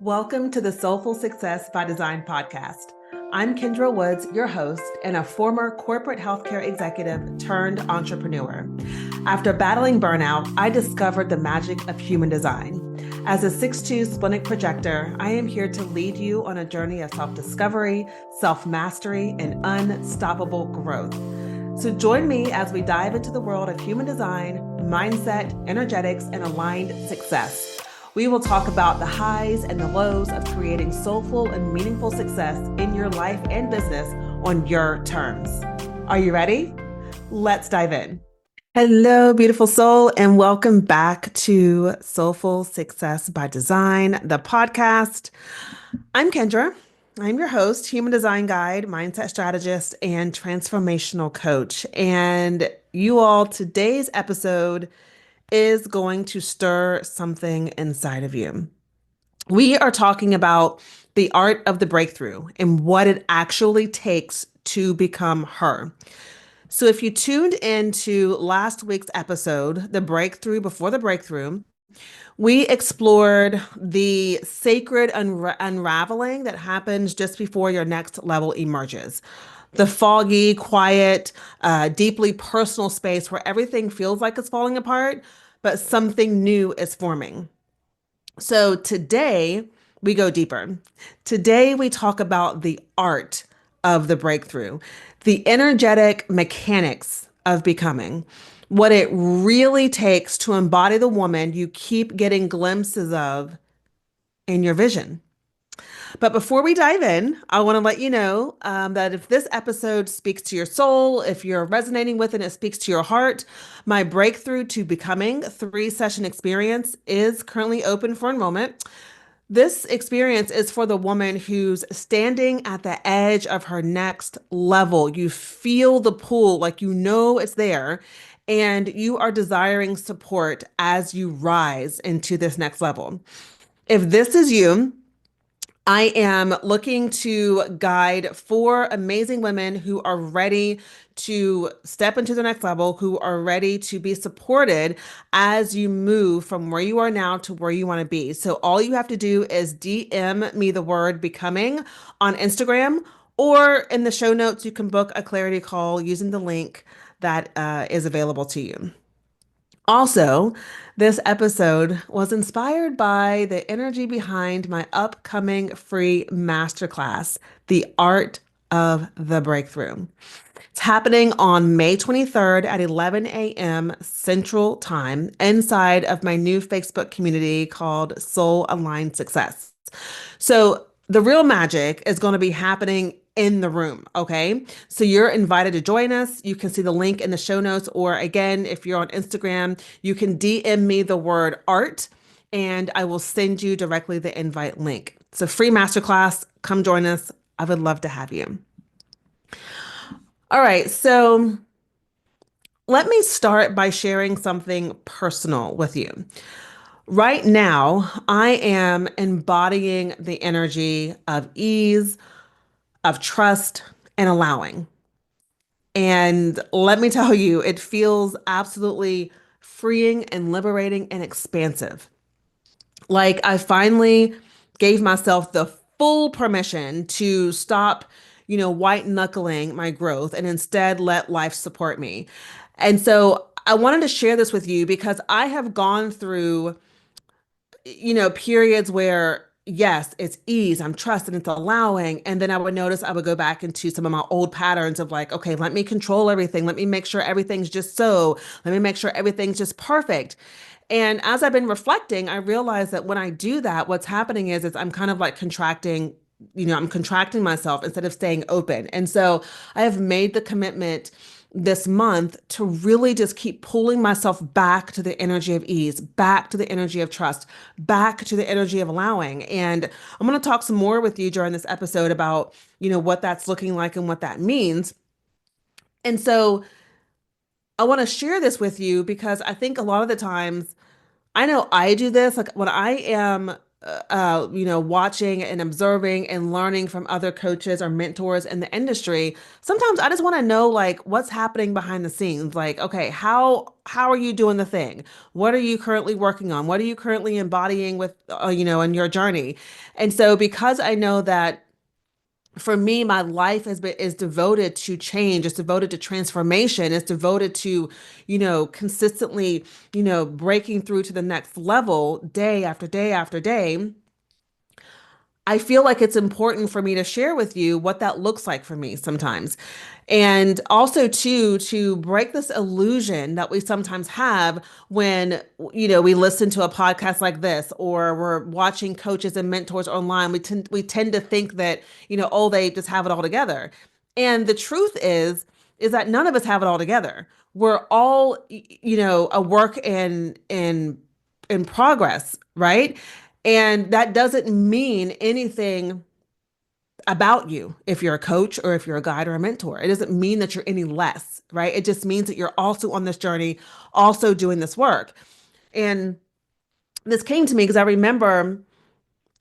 Welcome to the Soulful Success by Design podcast. I'm Kendra Woods, your host, and a former corporate healthcare executive turned entrepreneur. After battling burnout, I discovered the magic of human design. As a 6'2" splenic projector, I am here to lead you on a journey of self-discovery, self-mastery, and unstoppable growth. So join me as we dive into the world of human design, mindset, energetics, and aligned success. We will talk about the highs and the lows of creating soulful and meaningful success in your life and business on your terms. Are you ready? Let's dive in. Hello, beautiful soul, and welcome back to Soulful Success by Design, the podcast. I'm Kendra. I'm your host, human design guide, mindset strategist, and transformational coach. And you all, today's episode is going to stir something inside of you. We are talking about the art of the breakthrough and what it actually takes to become her. So, if you tuned into last week's episode, The Breakthrough Before the Breakthrough, we explored the sacred unraveling that happens just before your next level emerges. The foggy, quiet, deeply personal space where everything feels like it's falling apart, but something new is forming. So today we go deeper. Today we talk about the art of the breakthrough, the energetic mechanics of becoming, what it really takes to embody the woman you keep getting glimpses of in your vision. But before we dive in, I want to let you know that if this episode speaks to your soul, if you're resonating with it and it speaks to your heart, my Breakthrough to Becoming 3-session experience is currently open for enrollment. This experience is for the woman who's standing at the edge of her next level. You feel the pull, like you know it's there, and you are desiring support as you rise into this next level. If this is you, I am looking to guide 4 amazing women who are ready to step into the next level, who are ready to be supported as you move from where you are now to where you want to be. So all you have to do is DM me the word becoming on Instagram, or in the show notes, you can book a clarity call using the link that is available to you. Also, this episode was inspired by the energy behind my upcoming free masterclass, The Art of the Breakthrough. It's happening on May 23rd at 11 a.m. Central Time inside of my new Facebook community called Soul Aligned Success. So the real magic is going to be happening in the room. Okay. So you're invited to join us. You can see the link in the show notes, or again, if you're on Instagram, you can DM me the word art and I will send you directly the invite link. It's a free masterclass. Come join us. I would love to have you. All right. So let me start by sharing something personal with you. Right now, I am embodying the energy of ease, of trust, and allowing. And let me tell you, it feels absolutely freeing and liberating and expansive. Like I finally gave myself the full permission to stop, white knuckling my growth and instead let life support me. And so I wanted to share this with you because I have gone through periods where, yes, it's ease, I'm trusting, it's allowing. And then I would notice I would go back into some of my old patterns of like, okay, let me control everything. Let me make sure everything's just so. Let me make sure everything's just perfect. And as I've been reflecting, I realized that when I do that, what's happening is I'm kind of like contracting, I'm contracting myself instead of staying open. And so I have made the commitment this month to really just keep pulling myself back to the energy of ease, back to the energy of trust, back to the energy of allowing. And I'm going to talk some more with you during this episode about, what that's looking like and what that means. And so I want to share this with you because I think a lot of the times I know I do this, like when I am watching and observing and learning from other coaches or mentors in the industry, sometimes I just want to know like what's happening behind the scenes. Like, okay, how are you doing the thing? What are you currently working on? What are you currently embodying with, in your journey? And so because I know that for me, my life is devoted to change. It's devoted to transformation. It's devoted to, consistently, breaking through to the next level day after day after day. I feel like it's important for me to share with you what that looks like for me sometimes. And also to break this illusion that we sometimes have when, we listen to a podcast like this or we're watching coaches and mentors online. We tend to think that, oh, they just have it all together. And the truth is that none of us have it all together. We're all, a work in progress, right? And that doesn't mean anything about you if you're a coach or if you're a guide or a mentor. It doesn't mean that you're any less, right? It just means that you're also on this journey, also doing this work. And this came to me because I remember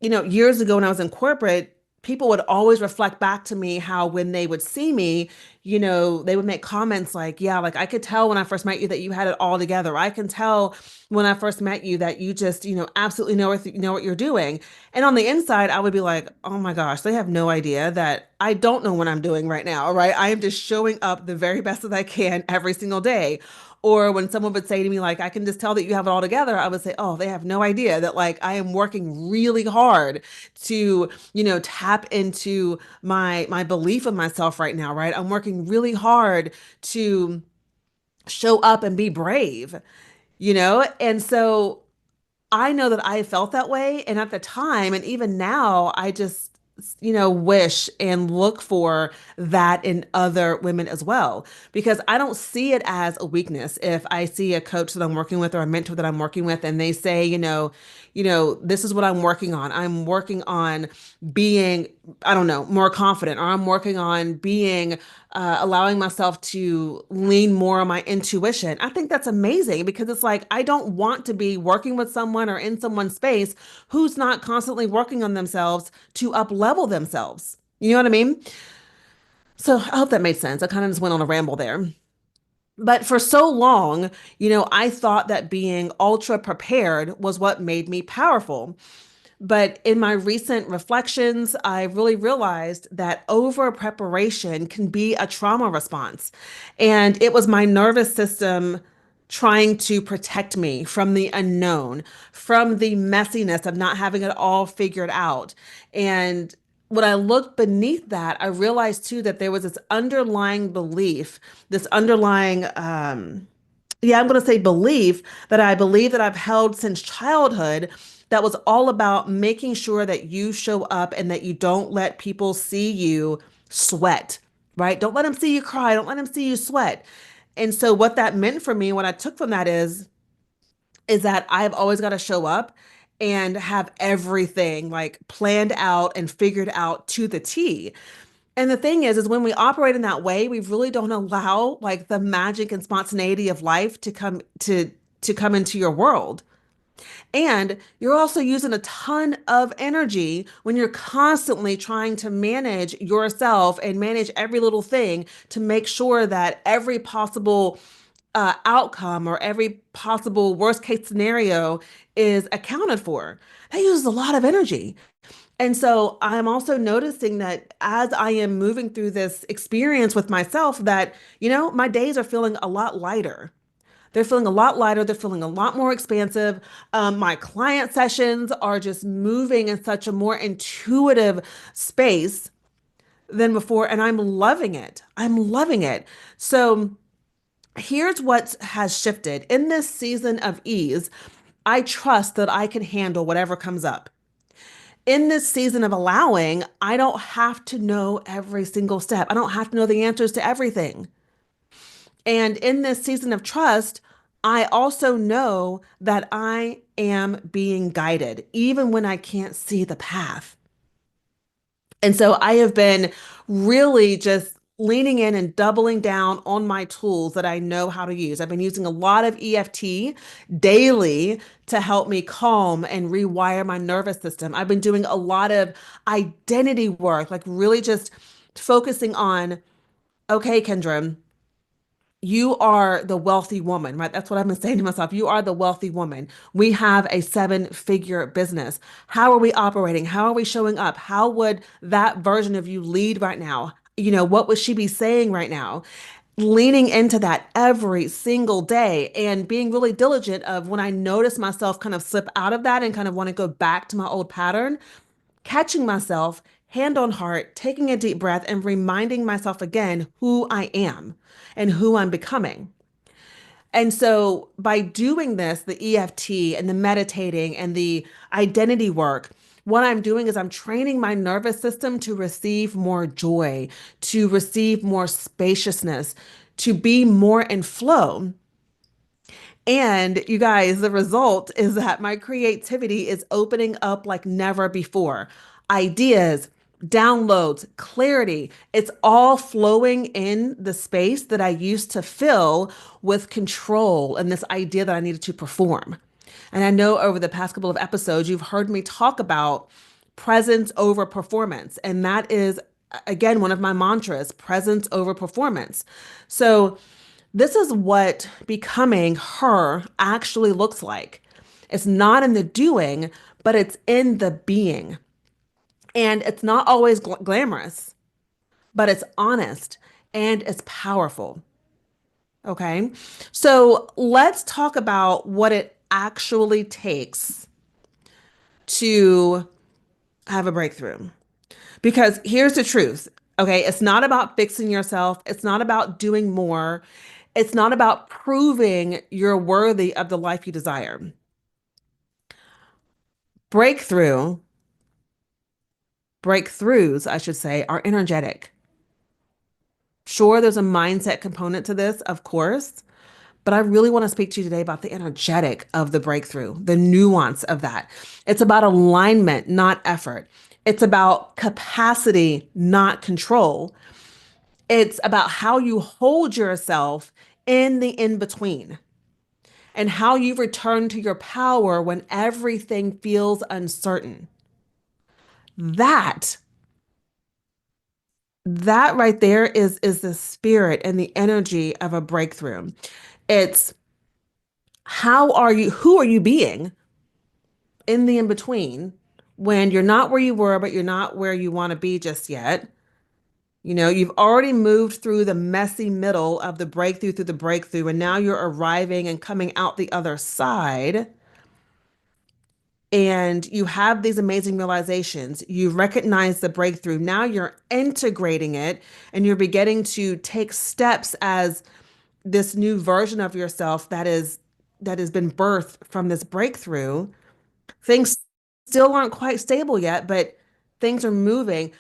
years ago when I was in corporate, people would always reflect back to me how when they would see me, they would make comments like, yeah, like I could tell when I first met you that you had it all together. I can tell when I first met you that you just, absolutely know what you're doing. And on the inside, I would be like, oh my gosh, they have no idea that I don't know what I'm doing right now, right? I am just showing up the very best that I can every single day. Or when someone would say to me, like, I can just tell that you have it all together, I would say, oh, they have no idea that, like, I am working really hard to, tap into my belief in myself right now, right? I'm working really hard to show up and be brave, And so I know that I felt that way. And at the time, and even now, I just, wish and look for that in other women as well. Because I don't see it as a weakness if I see a coach that I'm working with or a mentor that I'm working with and they say, this is what I'm working on. I'm working on being, I don't know, more confident, or I'm working on being allowing myself to lean more on my intuition. I think that's amazing because it's like I don't want to be working with someone or in someone's space who's not constantly working on themselves to up level themselves. You know what I mean? So I hope that made sense. I kind of just went on a ramble there. But for so long, I thought that being ultra prepared was what made me powerful. But in my recent reflections, I really realized that over preparation can be a trauma response. And it was my nervous system trying to protect me from the unknown, from the messiness of not having it all figured out. And when I looked beneath that, I realized too that there was this underlying belief, this underlying, I'm going to say belief that I believe that I've held since childhood that was all about making sure that you show up and that you don't let people see you sweat, right? Don't let them see you cry. Don't let them see you sweat. And so what that meant for me, what I took from that is that I've always got to show up and have everything like planned out and figured out to the T. And the thing is when we operate in that way, we really don't allow like the magic and spontaneity of life to come into your world. And you're also using a ton of energy when you're constantly trying to manage yourself and manage every little thing to make sure that every possible outcome or every possible worst case scenario is accounted for. That uses a lot of energy. And so I'm also noticing that as I am moving through this experience with myself, that, my days are feeling a lot lighter. They're feeling a lot lighter. They're feeling a lot more expansive. My client sessions are just moving in such a more intuitive space than before. And I'm loving it. I'm loving it. So here's what has shifted. In this season of ease, I trust that I can handle whatever comes up. In this season of allowing, I don't have to know every single step. I don't have to know the answers to everything. And in this season of trust, I also know that I am being guided, even when I can't see the path. And so I have been really just leaning in and doubling down on my tools that I know how to use. I've been using a lot of EFT daily to help me calm and rewire my nervous system. I've been doing a lot of identity work, like really just focusing on, okay, Kendra, you are the wealthy woman, right? That's what I've been saying to myself. You are the wealthy woman. We have a seven-figure business. How are we operating? How are we showing up? How would that version of you lead right now? What would she be saying right now? Leaning into that every single day and being really diligent of when I notice myself kind of slip out of that and kind of want to go back to my old pattern, catching myself, hand on heart, taking a deep breath, and reminding myself again who I am and who I'm becoming. And so by doing this, the EFT and the meditating and the identity work, what I'm doing is I'm training my nervous system to receive more joy, to receive more spaciousness, to be more in flow. And you guys, the result is that my creativity is opening up like never before. Ideas, downloads, clarity, it's all flowing in the space that I used to fill with control and this idea that I needed to perform. And I know over the past couple of episodes, you've heard me talk about presence over performance. And that is, again, one of my mantras, presence over performance. So, this is what becoming her actually looks like. It's not in the doing, but it's in the being. And it's not always glamorous, but it's honest and it's powerful. Okay. So let's talk about what it actually takes to have a breakthrough. Because here's the truth. Okay. It's not about fixing yourself, it's not about doing more, it's not about proving you're worthy of the life you desire. Breakthrough, breakthroughs, I should say, are energetic. Sure, there's a mindset component to this, of course, but I really want to speak to you today about the energetic of the breakthrough, the nuance of that. It's about alignment, not effort. It's about capacity, not control. It's about how you hold yourself in the in between and how you return to your power when everything feels uncertain. That that right there is the spirit and the energy of a breakthrough. It's who are you being in the in between when you're not where you were, but you're not where you want to be just yet. You've already moved through the messy middle of the breakthrough through the breakthrough, and now you're arriving and coming out the other side. And you have these amazing realizations. You recognize the breakthrough. Now you're integrating it and you're beginning to take steps as this new version of yourself that has been birthed from this breakthrough. Things still aren't quite stable yet, but things are moving,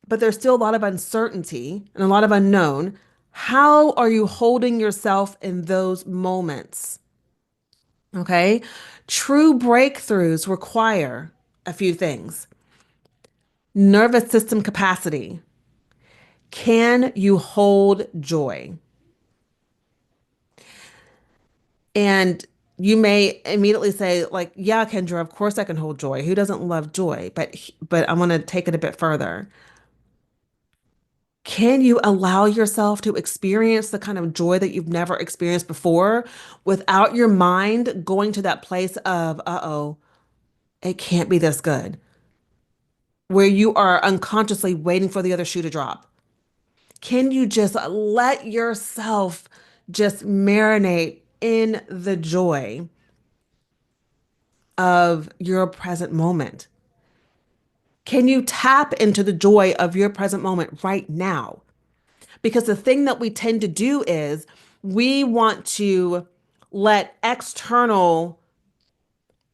but there's still a lot of uncertainty and a lot of unknown. How are you holding yourself in those moments? Okay. True breakthroughs require a few things. Nervous system capacity. Can you hold joy? And you may immediately say, like, yeah, Kendra, of course I can hold joy. Who doesn't love joy? But I want to take it a bit further. Can you allow yourself to experience the kind of joy that you've never experienced before without your mind going to that place of, uh-oh, it can't be this good, where you are unconsciously waiting for the other shoe to drop? Can you just let yourself just marinate in the joy of your present moment? Can you tap into the joy of your present moment right now? Because the thing that we tend to do is we want to let external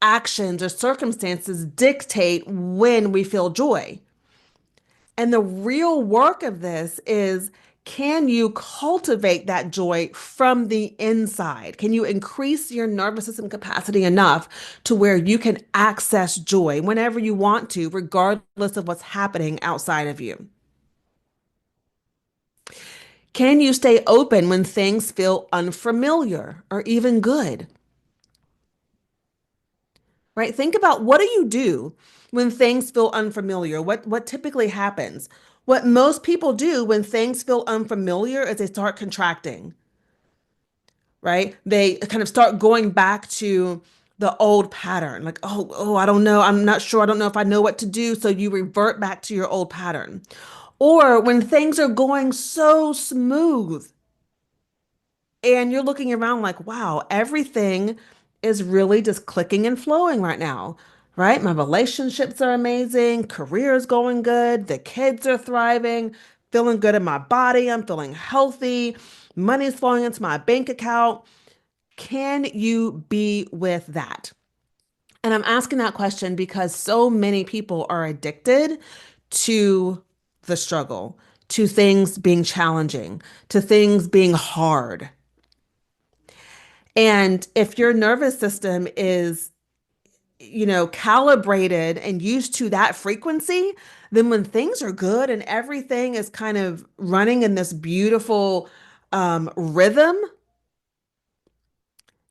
actions or circumstances dictate when we feel joy. And the real work of this is, can you cultivate that joy from the inside? Can you increase your nervous system capacity enough to where you can access joy whenever you want to, regardless of what's happening outside of you? Can you stay open when things feel unfamiliar or even good? Right? Think about, what do you do when things feel unfamiliar? What typically happens? What most people do when things feel unfamiliar is they start contracting, right? They kind of start going back to the old pattern. Like, oh, I don't know. I'm not sure. I don't know if I know what to do. So you revert back to your old pattern. Or when things are going so smooth and you're looking around like, wow, everything is really just clicking and flowing right now, right? My relationships are amazing, career is going good, the kids are thriving, feeling good in my body, I'm feeling healthy, money's flowing into my bank account. Can you be with that? And I'm asking that question because so many people are addicted to the struggle, to things being challenging, to things being hard. And if your nervous system is, calibrated and used to that frequency, then when things are good and everything is kind of running in this beautiful rhythm,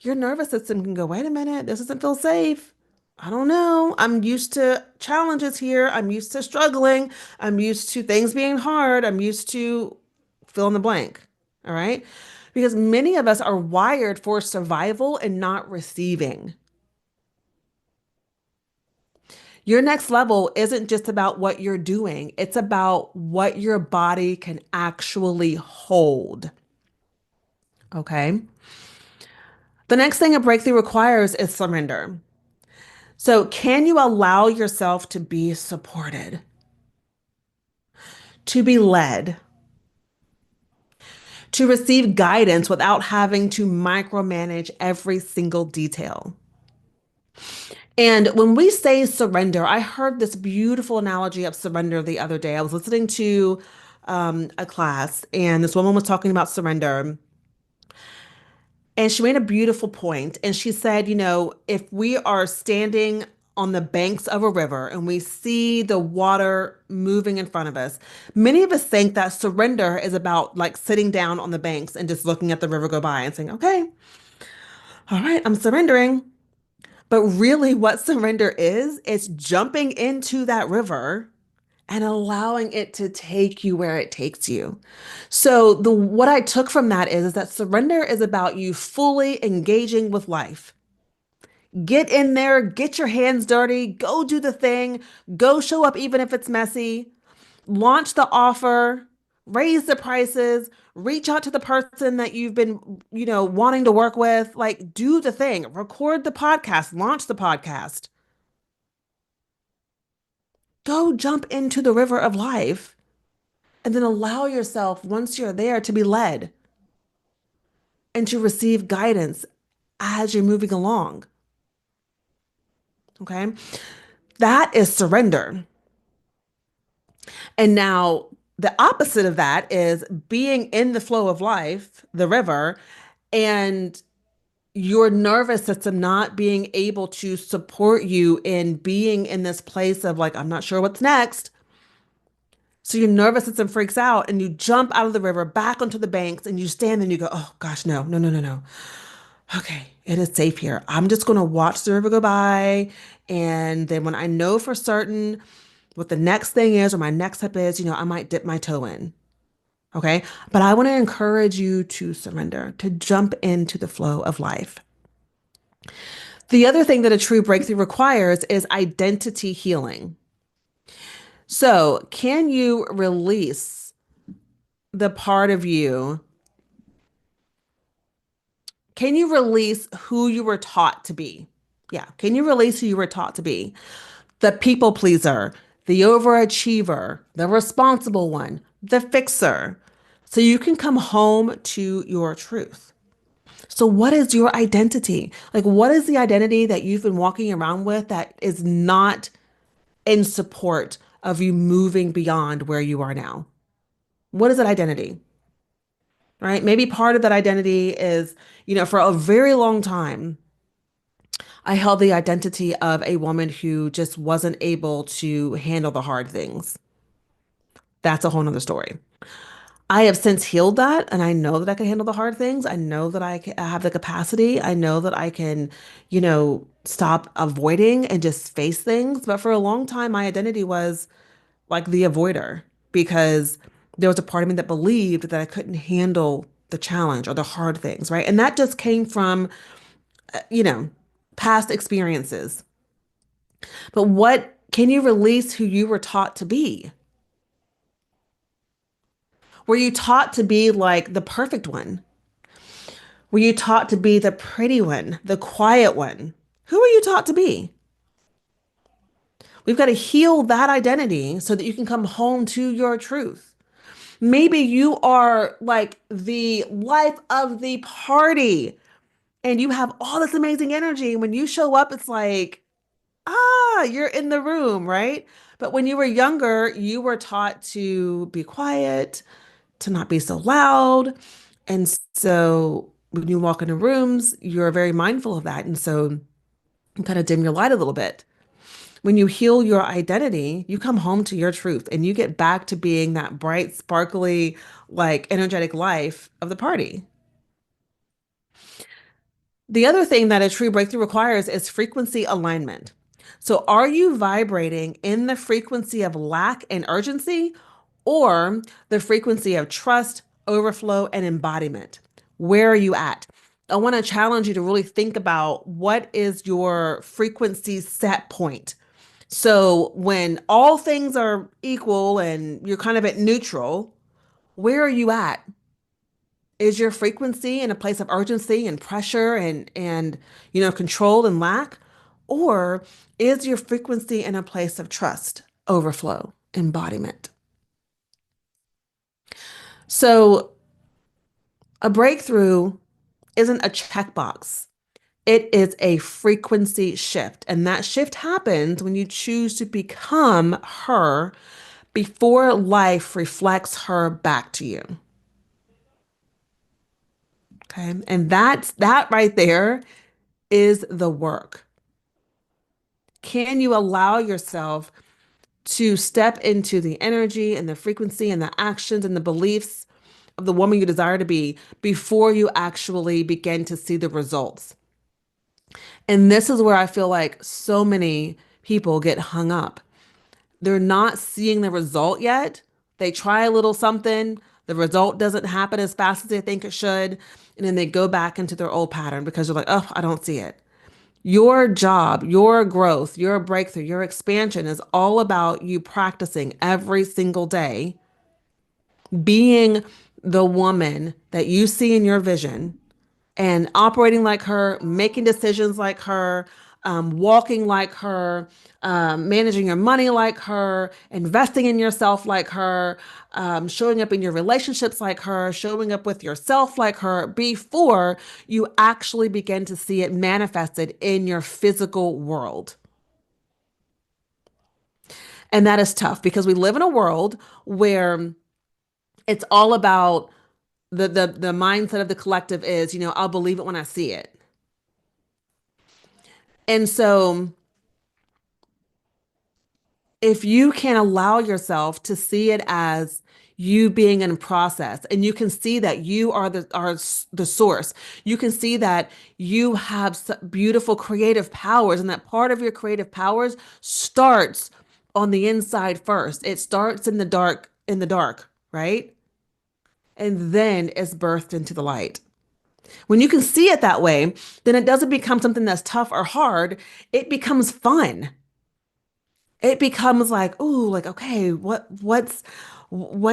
your nervous system can go, wait a minute, this doesn't feel safe. I don't know. I'm used to challenges here. I'm used to struggling. I'm used to things being hard. I'm used to fill in the blank. All right. Because many of us are wired for survival and not receiving. Your next level isn't just about what you're doing, it's about what your body can actually hold. Okay. The next thing a breakthrough requires is surrender. So, can you allow yourself to be supported, to be led, to receive guidance without having to micromanage every single detail? And when we say surrender, I heard this beautiful analogy of surrender the other day. I was listening to a class, and this woman was talking about surrender. And she made a beautiful point. And she said, if we are standing on the banks of a river and we see the water moving in front of us, many of us think that surrender is about like sitting down on the banks and just looking at the river go by and saying, okay, all right, I'm surrendering. But really, what surrender is, it's jumping into that river and allowing it to take you where it takes you. So the what I took from that is that surrender is about you fully engaging with life. Get in there, get your hands dirty, go do the thing, go show up even if it's messy, launch the offer, raise the prices, reach out to the person that you've been, wanting to work with, like do the thing, record the podcast, launch the podcast. Go jump into the river of life and then allow yourself, once you're there, to be led and to receive guidance as you're moving along. Okay. That is surrender. And now the opposite of that is being in the flow of life, the river, and your nervous system not being able to support you in being in this place of like, I'm not sure what's next. So your nervous system freaks out and you jump out of the river back onto the banks and you stand there and you go, oh gosh, no, no, no, no, no. Okay, it is safe here. I'm just going to watch the river go by. And then when I know for certain what the next thing is or my next step is, I might dip my toe in. Okay. But I want to encourage you to surrender, to jump into the flow of life. The other thing that a true breakthrough requires is identity healing. So, can you release the part of you? Can you release who you were taught to be? Yeah. Can you release who you were taught to be? The people pleaser, the overachiever, the responsible one, the fixer. So you can come home to your truth. So, what is your identity? Like, what is the identity that you've been walking around with that is not in support of you moving beyond where you are now? What is that identity? Right? Maybe part of that identity is, for a very long time, I held the identity of a woman who just wasn't able to handle the hard things. That's a whole nother story. I have since healed that, and I know that I can handle the hard things. I know that I have the capacity. I know that I can, stop avoiding and just face things. But for a long time, my identity was like the avoider because there was a part of me that believed that I couldn't handle the challenge or the hard things, right? And that just came from, you know, past experiences. But what can you release who you were taught to be? Were you taught to be like the perfect one? Were you taught to be the pretty one, the quiet one? Who are you taught to be? We've got to heal that identity so that you can come home to your truth. Maybe you are like the life of the party and you have all this amazing energy. When you show up, it's like, you're in the room, right? But when you were younger, you were taught to be quiet, to not be so loud. And so when you walk into rooms, you're very mindful of that. And so you kind of dim your light a little bit. When you heal your identity, you come home to your truth and you get back to being that bright, sparkly, like energetic life of the party. The other thing that a true breakthrough requires is frequency alignment. So, are you vibrating in the frequency of lack and urgency or the frequency of trust, overflow, and embodiment? Where are you at? I want to challenge you to really think about what is your frequency set point. So, when all things are equal and you're kind of at neutral, where are you at? Is your frequency in a place of urgency and pressure and control and lack? Or is your frequency in a place of trust, overflow, embodiment? So a breakthrough isn't a checkbox. It is a frequency shift. And that shift happens when you choose to become her before life reflects her back to you. Okay. And that right there is the work. Can you allow yourself to step into the energy and the frequency and the actions and the beliefs of the woman you desire to be before you actually begin to see the results? And this is where I feel like so many people get hung up. They're not seeing the result yet. They try a little something, the result doesn't happen as fast as they think it should, and then they go back into their old pattern because they're like, oh, I don't see it. Your job, your growth, your breakthrough, your expansion is all about you practicing every single day, being the woman that you see in your vision and operating like her, making decisions like her, walking like her, managing your money like her, investing in yourself like her, showing up in your relationships like her, showing up with yourself like her before you actually begin to see it manifested in your physical world. And that is tough because we live in a world where it's all about the mindset of the collective is, I'll believe it when I see it. And so if you can allow yourself to see it as you being in process and you can see that you are the source, you can see that you have beautiful creative powers and that part of your creative powers starts on the inside first. It starts in the dark, right? And then is birthed into the light. When you can see it that way, then it doesn't become something that's tough or hard. It becomes fun. It becomes like, ooh, like, okay, what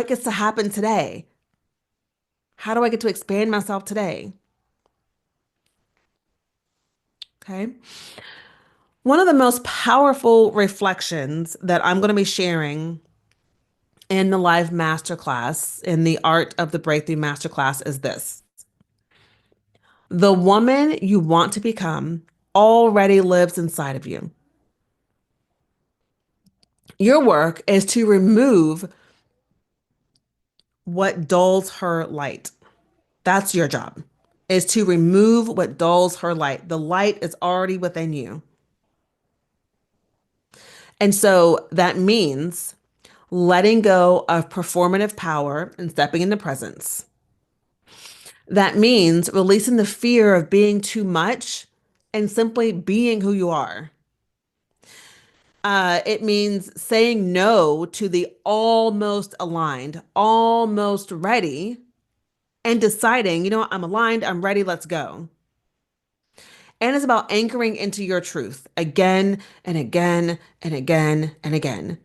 gets to happen today? How do I get to expand myself today? Okay. One of the most powerful reflections that I'm going to be sharing in the live masterclass, in the Art of the Breakthrough masterclass, is this. The woman you want to become already lives inside of you. Your work is to remove what dulls her light. That's your job, is to remove what dulls her light. The light is already within you. And so that means letting go of performative power and stepping into presence. That means releasing the fear of being too much and simply being who you are. It means saying no to the almost aligned, almost ready, and deciding, you know what, I'm aligned, I'm ready, let's go. And it's about anchoring into your truth again and again and again and again.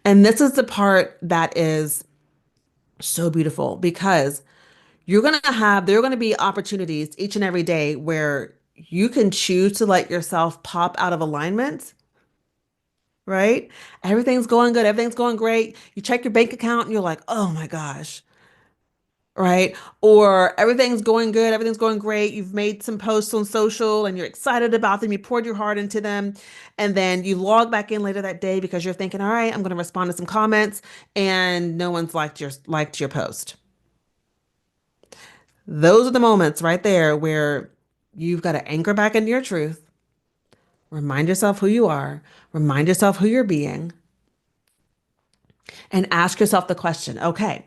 And this is the part that is so beautiful because there are going to be opportunities each and every day where you can choose to let yourself pop out of alignment, right? Everything's going good, everything's going great. You check your bank account and you're like, oh my gosh, right? Or everything's going good, everything's going great. You've made some posts on social and you're excited about them, you poured your heart into them, and then you log back in later that day because you're thinking, all right, I'm going to respond to some comments, and no one's liked your post. Those are the moments right there where you've got to anchor back into your truth, remind yourself who you are, remind yourself who you're being, and ask yourself the question, okay,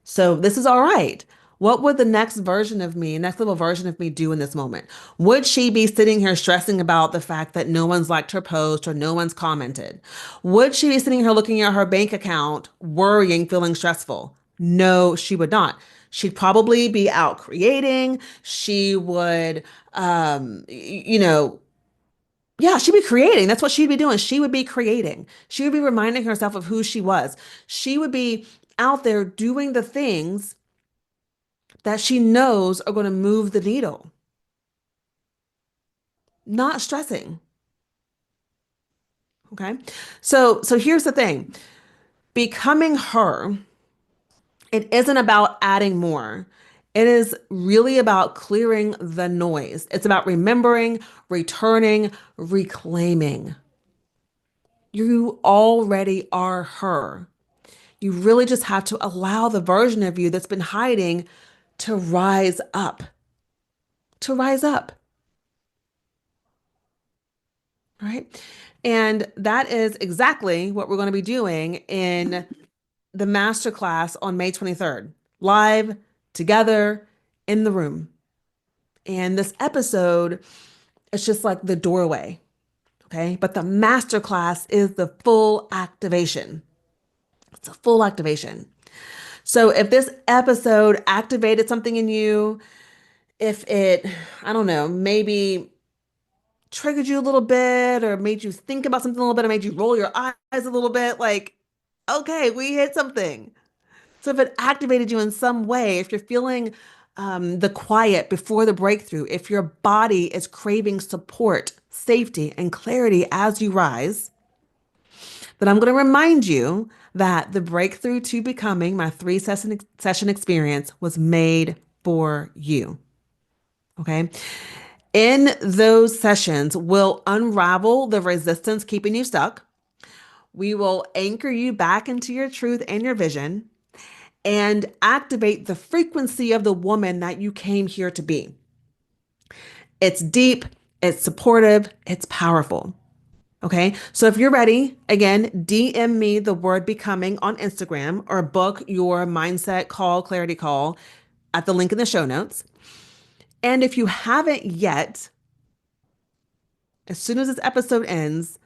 so this is all right. What would the next level version of me do in this moment? Would she be sitting here stressing about the fact that no one's liked her post or no one's commented? Would she be sitting here looking at her bank account, worrying, feeling stressful? No, she would not. She'd probably be out creating. She would, you know, yeah, she'd be creating. That's what she'd be doing. She would be creating. She would be reminding herself of who she was. She would be out there doing the things that she knows are going to move the needle, not stressing. Okay. So here's the thing. Becoming her, it isn't about adding more. It is really about clearing the noise. It's about remembering, returning, reclaiming. You already are her. You really just have to allow the version of you that's been hiding to rise up, to rise up, right? And that is exactly what we're going to be doing in the masterclass on May 23rd, live, together, in the room. And this episode is just like the doorway, okay? But the masterclass is the full activation. It's a full activation. So if this episode activated something in you, if it, I don't know, maybe triggered you a little bit or made you think about something a little bit or made you roll your eyes a little bit, like, okay, we hit something. So if it activated you in some way, if you're feeling the quiet before the breakthrough, if your body is craving support, safety, and clarity as you rise, then I'm going to remind you that the breakthrough to becoming my three session experience was made for you. Okay. In those sessions, we'll unravel the resistance keeping you stuck. We will anchor you back into your truth and your vision and activate the frequency of the woman that you came here to be. It's deep, it's supportive, it's powerful. Okay. So if you're ready, again, DM me the word becoming on Instagram or book your mindset call, clarity call at the link in the show notes. And if you haven't yet, as soon as this episode ends,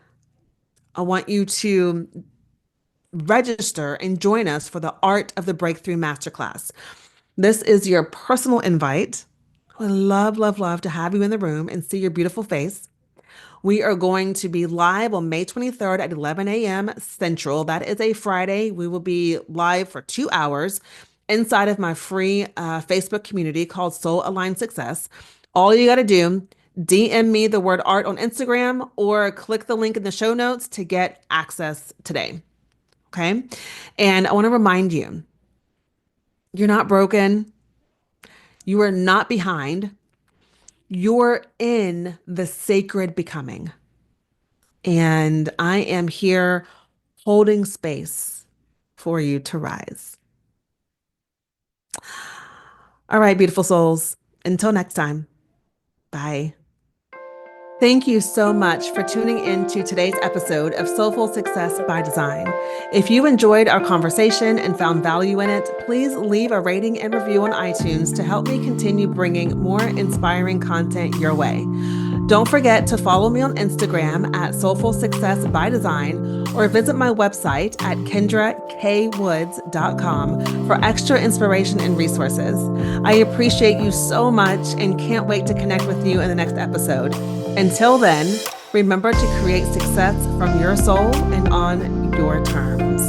I want you to register and join us for the Art of the Breakthrough Masterclass. This is your personal invite. I would love, love, love to have you in the room and see your beautiful face. We are going to be live on May 23rd at 11 a.m. Central. That is a Friday. We will be live for 2 hours inside of my free Facebook community called Soul Aligned Success. All you got to do, DM me the word art on Instagram or click the link in the show notes to get access today. Okay. And I want to remind you, you're not broken. You are not behind. You're in the sacred becoming. And I am here holding space for you to rise. All right, beautiful souls. Until next time. Bye. Thank you so much for tuning in to today's episode of Soulful Success by Design. If you enjoyed our conversation and found value in it, please leave a rating and review on iTunes to help me continue bringing more inspiring content your way. Don't forget to follow me on Instagram at Soulful Success by Design or visit my website at kendrakWoods.com for extra inspiration and resources. I appreciate you so much and can't wait to connect with you in the next episode. Until then, remember to create success from your soul and on your terms.